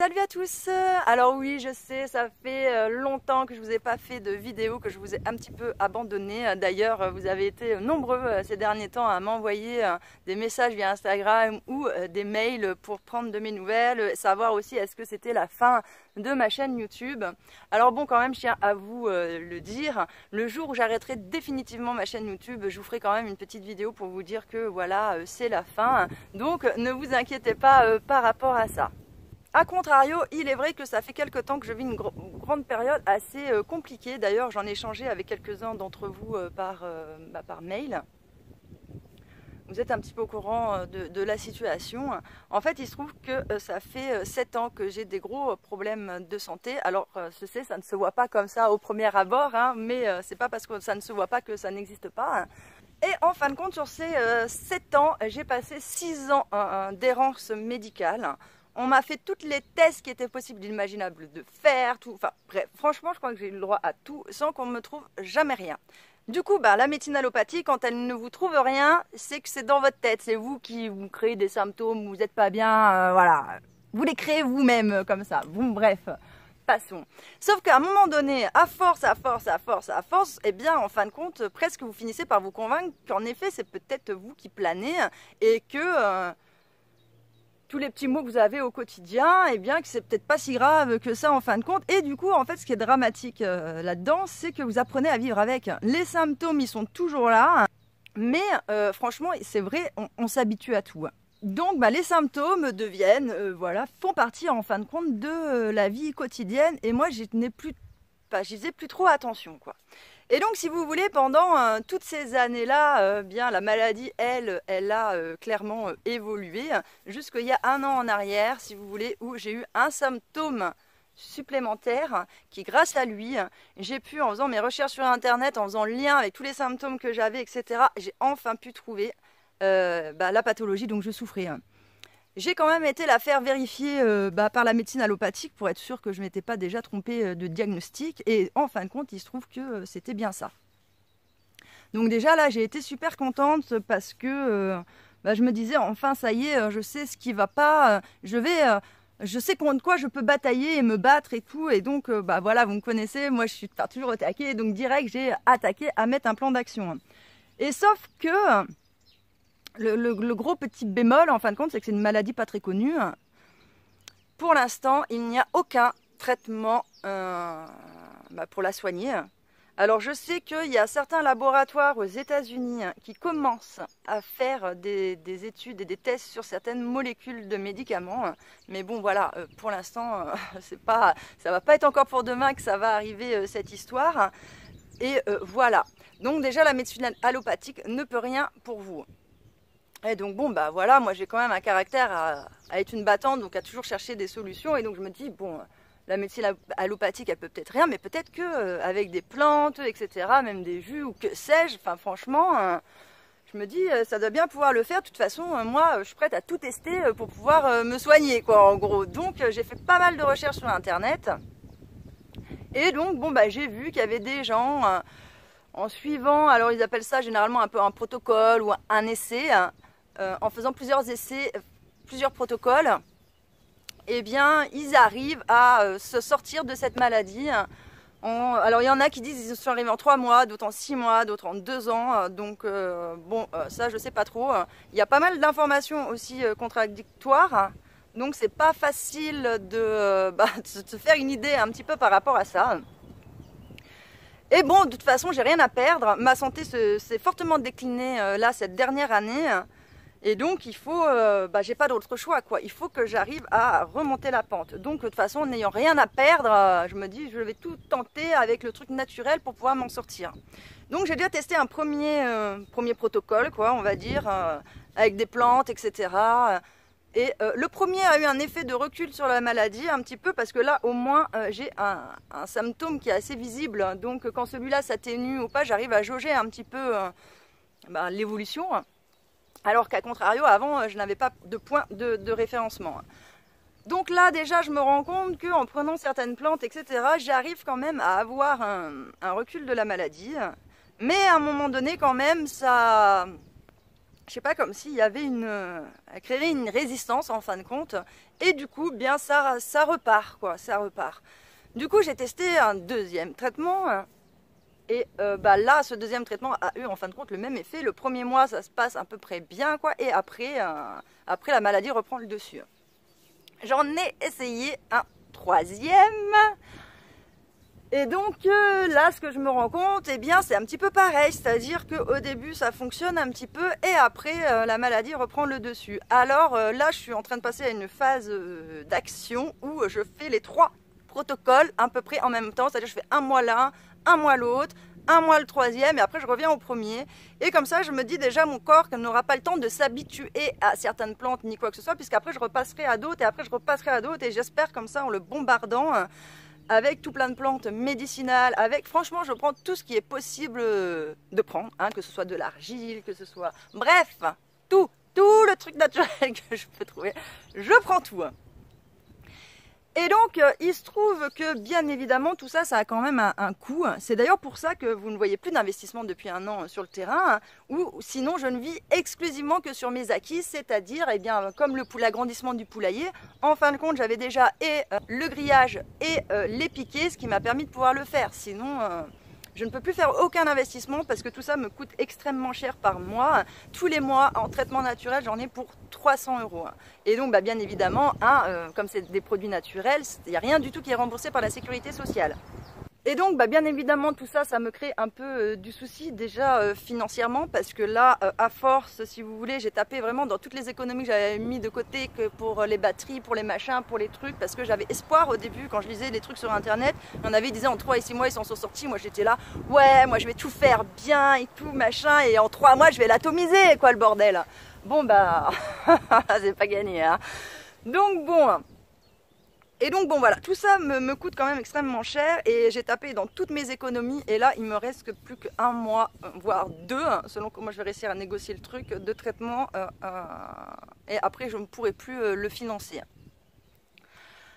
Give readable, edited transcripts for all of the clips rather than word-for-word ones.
Salut à tous. Alors oui, je sais, ça fait longtemps que je vous ai pas fait de vidéo, que je vous ai un petit peu abandonné. D'ailleurs, vous avez été nombreux ces derniers temps à m'envoyer des messages via Instagram ou des mails pour prendre de mes nouvelles, savoir aussi est-ce que c'était la fin de ma chaîne YouTube. Alors bon, quand même, je tiens à vous le dire, le jour où j'arrêterai définitivement ma chaîne YouTube, je vous ferai quand même une petite vidéo pour vous dire que voilà, c'est la fin. Donc ne vous inquiétez pas par rapport à ça. A contrario, il est vrai que ça fait quelque temps que je vis une grande période assez compliquée. D'ailleurs, j'en ai échangé avec quelques-uns d'entre vous par mail. Vous êtes un petit peu au courant de la situation. En fait, il se trouve que ça fait 7 ans que j'ai des gros problèmes de santé. Alors, je sais, ça ne se voit pas comme ça au premier abord, hein, mais c'est pas parce que ça ne se voit pas que ça n'existe pas. Hein. Et en fin de compte, sur ces 7 ans, j'ai passé 6 ans d'errance médicale. On m'a fait toutes les tests qui étaient possibles, imaginables de faire, tout. Enfin bref, franchement, je crois que j'ai eu le droit à tout sans qu'on ne me trouve jamais rien. Du coup, la médecine allopathique, quand elle ne vous trouve rien, c'est que c'est dans votre tête. C'est vous qui vous créez des symptômes, vous n'êtes pas bien, voilà. Vous les créez vous-même comme ça. Bon, bref, passons. Sauf qu'à un moment donné, à force, eh bien, en fin de compte, presque vous finissez par vous convaincre qu'en effet, c'est peut-être vous qui planez et que... tous les petits mots que vous avez au quotidien, et bien que c'est peut-être pas si grave que ça en fin de compte. Et du coup, en fait, ce qui est dramatique là-dedans, c'est que vous apprenez à vivre avec. Les symptômes, ils sont toujours là, mais franchement, c'est vrai, on s'habitue à tout. Donc, les symptômes deviennent, font partie en fin de compte de la vie quotidienne. Et moi, j'y faisais plus trop attention, quoi. Et donc, si vous voulez, pendant toutes ces années-là, bien la maladie, elle a clairement évolué jusqu'il y a un an en arrière, si vous voulez, où j'ai eu un symptôme supplémentaire qui, grâce à lui, j'ai pu, en faisant mes recherches sur Internet, en faisant le lien avec tous les symptômes que j'avais, etc., j'ai enfin pu trouver la pathologie dont je souffrais. J'ai quand même été la faire vérifier par la médecine allopathique pour être sûre que je ne m'étais pas déjà trompée de diagnostic. Et en fin de compte, il se trouve que c'était bien ça. Donc déjà là, j'ai été super contente parce que je me disais, enfin ça y est, je sais ce qui ne va pas. Je sais contre quoi je peux batailler et me battre et tout. Et donc, voilà, vous me connaissez, moi je suis toujours au taquet. Donc direct, j'ai attaqué à mettre un plan d'action. Et sauf que... Le gros petit bémol, en fin de compte, c'est que c'est une maladie pas très connue. Pour l'instant, il n'y a aucun traitement pour la soigner. Alors, je sais qu'il y a certains laboratoires aux États-Unis qui commencent à faire des études et des tests sur certaines molécules de médicaments. Mais bon, voilà, pour l'instant, ça va pas être encore pour demain que ça va arriver, cette histoire. Et voilà. Donc déjà, la médecine allopathique ne peut rien pour vous. Et donc bon, voilà, moi j'ai quand même un caractère à être une battante, donc à toujours chercher des solutions. Et donc je me dis, bon, la médecine allopathique, elle peut peut-être rien, mais peut-être que avec des plantes, etc., même des jus ou que sais-je, enfin franchement, je me dis, ça doit bien pouvoir le faire. De toute façon, moi, je suis prête à tout tester pour pouvoir me soigner, quoi, en gros. Donc j'ai fait pas mal de recherches sur Internet. Et donc, bon, j'ai vu qu'il y avait des gens, en suivant, alors ils appellent ça généralement un peu un protocole ou un essai, en faisant plusieurs essais, plusieurs protocoles, eh bien, ils arrivent à se sortir de cette maladie. Alors, il y en a qui disent qu'ils sont arrivés en 3 mois, d'autres en 6 mois, d'autres en 2 ans. Donc, ça, je ne sais pas trop. Il y a pas mal d'informations aussi contradictoires. Donc, c'est pas facile de se faire une idée un petit peu par rapport à ça. Et bon, de toute façon, j'ai rien à perdre. Ma santé s'est fortement déclinée là cette dernière année. Et donc, il faut, j'ai pas d'autre choix, quoi. Il faut que j'arrive à remonter la pente. Donc, de toute façon, n'ayant rien à perdre, je me dis, je vais tout tenter avec le truc naturel pour pouvoir m'en sortir. Donc, j'ai déjà testé un premier protocole, quoi, on va dire, avec des plantes, etc. Et le premier a eu un effet de recul sur la maladie, un petit peu, parce que là, au moins, j'ai un symptôme qui est assez visible. Donc, quand celui-là s'atténue ou pas, j'arrive à jauger un petit peu l'évolution. Alors qu'à contrario, avant, je n'avais pas de point de référencement. Donc là, déjà, je me rends compte qu'en prenant certaines plantes, etc., j'arrive quand même à avoir un recul de la maladie. Mais à un moment donné, quand même, ça je sais pas, comme s'il y avait créé une résistance en fin de compte. Et du coup, bien ça repart, quoi, ça repart. Du coup, j'ai testé un deuxième traitement. Et là, ce deuxième traitement a eu en fin de compte le même effet. Le premier mois, ça se passe à peu près bien, quoi. Et après la maladie reprend le dessus. J'en ai essayé un troisième. Et donc là, ce que je me rends compte, eh bien, c'est un petit peu pareil. C'est-à-dire qu'au début, ça fonctionne un petit peu et après, la maladie reprend le dessus. Alors là, je suis en train de passer à une phase d'action où je fais les 3 protocoles à peu près en même temps. C'est-à-dire que je fais un mois l'un, un mois l'autre, un mois le troisième et après je reviens au premier. Et comme ça, je me dis déjà mon corps qu'il n'aura pas le temps de s'habituer à certaines plantes ni quoi que ce soit, puisqu'après je repasserai à d'autres et après je repasserai à d'autres et j'espère comme ça en le bombardant avec tout plein de plantes médicinales, avec franchement je prends tout ce qui est possible de prendre, hein, que ce soit de l'argile, que ce soit... Bref, tout le truc naturel que je peux trouver, je prends tout. Et donc, il se trouve que, bien évidemment, tout ça, ça a quand même un coût. C'est d'ailleurs pour ça que vous ne voyez plus d'investissement depuis un an sur le terrain, ou sinon, je ne vis exclusivement que sur mes acquis, c'est-à-dire, eh bien, comme l'agrandissement du poulailler. En fin de compte, j'avais déjà le grillage et les piquets, ce qui m'a permis de pouvoir le faire. Sinon... je ne peux plus faire aucun investissement parce que tout ça me coûte extrêmement cher par mois. Tous les mois, en traitement naturel, j'en ai pour 300 €. Et donc, bien évidemment, comme c'est des produits naturels, il n'y a rien du tout qui est remboursé par la sécurité sociale. Et donc, bien évidemment, tout ça, ça me crée un peu du souci déjà financièrement parce que là, à force, si vous voulez, j'ai tapé vraiment dans toutes les économies que j'avais mis de côté que pour les batteries, pour les machins, pour les trucs, parce que j'avais espoir au début quand je lisais des trucs sur internet. Il y en avait, ils disaient en 3 et 6 mois, ils s'en sont sortis. Moi, j'étais là, ouais, moi, je vais tout faire bien et tout, machin, et en 3 mois, je vais l'atomiser, quoi, le bordel. Bon, c'est pas gagné, hein. Donc, bon... Et donc bon voilà, tout ça me coûte quand même extrêmement cher et j'ai tapé dans toutes mes économies et là il me reste que plus qu'un mois, voire 2, selon comment je vais réussir à négocier le truc de traitement et après je ne pourrai plus le financer.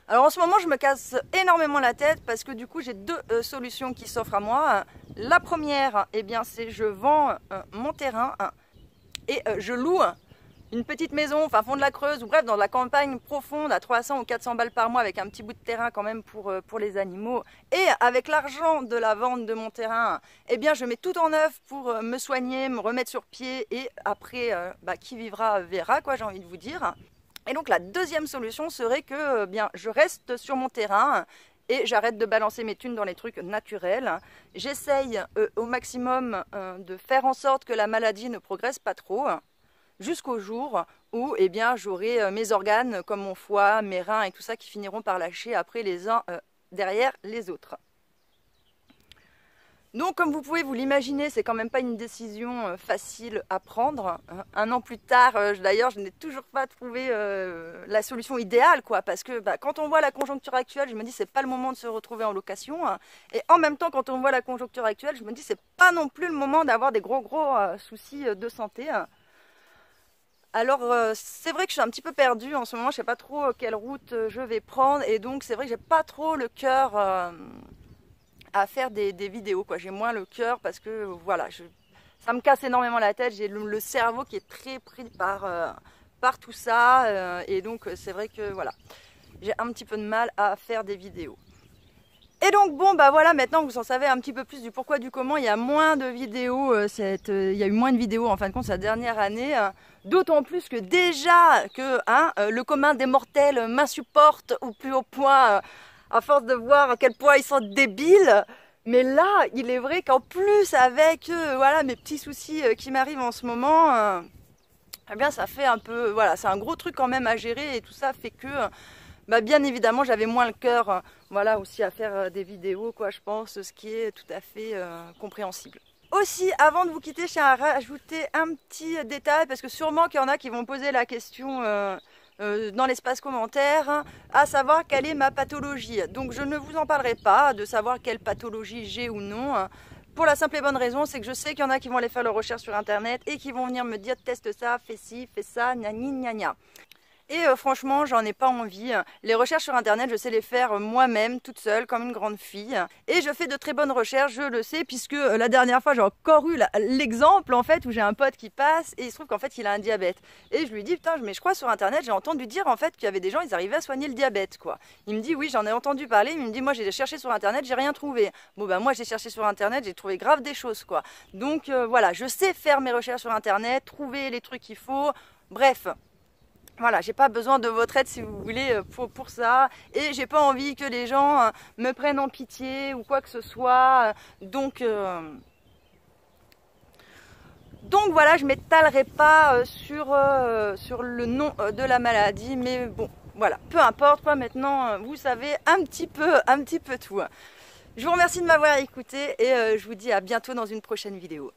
Alors en ce moment je me casse énormément la tête parce que du coup j'ai 2 solutions qui s'offrent à moi. La première, eh bien c'est je vends mon terrain et je loue une petite maison, enfin fond de la Creuse, ou bref, dans la campagne profonde, à 300 ou 400 balles par mois, avec un petit bout de terrain quand même pour les animaux. Et avec l'argent de la vente de mon terrain, eh bien, je mets tout en œuvre pour me soigner, me remettre sur pied, et après, qui vivra verra, quoi, j'ai envie de vous dire. Et donc, la deuxième solution serait que, bien, je reste sur mon terrain, et j'arrête de balancer mes thunes dans les trucs naturels. J'essaye au maximum de faire en sorte que la maladie ne progresse pas trop, jusqu'au jour où eh bien, j'aurai mes organes comme mon foie, mes reins et tout ça qui finiront par lâcher après les uns derrière les autres. Donc comme vous pouvez vous l'imaginer, c'est quand même pas une décision facile à prendre. Un an plus tard, d'ailleurs, je n'ai toujours pas trouvé la solution idéale, quoi, parce que quand on voit la conjoncture actuelle, je me dis c'est pas le moment de se retrouver en location. Et en même temps, quand on voit la conjoncture actuelle, je me dis c'est pas non plus le moment d'avoir des gros soucis de santé. Alors c'est vrai que je suis un petit peu perdue en ce moment, je ne sais pas trop quelle route je vais prendre et donc c'est vrai que j'ai pas trop le cœur à faire des vidéos, quoi. J'ai moins le cœur parce que voilà, ça me casse énormément la tête, j'ai le cerveau qui est très pris par tout ça et donc c'est vrai que voilà, j'ai un petit peu de mal à faire des vidéos. Et donc bon voilà, maintenant que vous en savez un petit peu plus du pourquoi du comment, il y a moins de vidéos, il y a eu moins de vidéos en fin de compte cette dernière année, d'autant plus que déjà que le commun des mortels m'insupporte au plus haut point, à force de voir à quel point ils sont débiles. Mais là, il est vrai qu'en plus avec voilà, mes petits soucis qui m'arrivent en ce moment, eh bien ça fait un peu, voilà, c'est un gros truc quand même à gérer et tout ça fait que... bien évidemment, j'avais moins le cœur, voilà, aussi à faire des vidéos, quoi, je pense, ce qui est tout à fait compréhensible. Aussi, avant de vous quitter, je tiens à rajouter un petit détail, parce que sûrement qu'il y en a qui vont poser la question dans l'espace commentaire, à savoir quelle est ma pathologie. Donc je ne vous en parlerai pas de savoir quelle pathologie j'ai ou non, pour la simple et bonne raison, c'est que je sais qu'il y en a qui vont aller faire leurs recherches sur internet et qui vont venir me dire teste ça, fais ci, fais ça, gna gna gna gna. Et franchement, j'en ai pas envie. Les recherches sur internet, je sais les faire moi-même, toute seule, comme une grande fille. Et je fais de très bonnes recherches, je le sais, puisque la dernière fois, j'ai encore eu l'exemple en fait où j'ai un pote qui passe et il se trouve qu'en fait il a un diabète. Et je lui dis putain, mais je crois sur internet, j'ai entendu dire en fait qu'il y avait des gens, ils arrivaient à soigner le diabète quoi. Il me dit oui, j'en ai entendu parler. Il me dit moi j'ai cherché sur internet, j'ai rien trouvé. Bon bah moi j'ai cherché sur internet, j'ai trouvé grave des choses quoi. Donc voilà, je sais faire mes recherches sur internet, trouver les trucs qu'il faut. Bref. Voilà, j'ai pas besoin de votre aide si vous voulez pour ça, et j'ai pas envie que les gens me prennent en pitié ou quoi que ce soit. Donc voilà, je m'étalerai pas sur le nom de la maladie, mais bon, voilà, peu importe quoi. Maintenant, vous savez un petit peu tout. Je vous remercie de m'avoir écouté et je vous dis à bientôt dans une prochaine vidéo.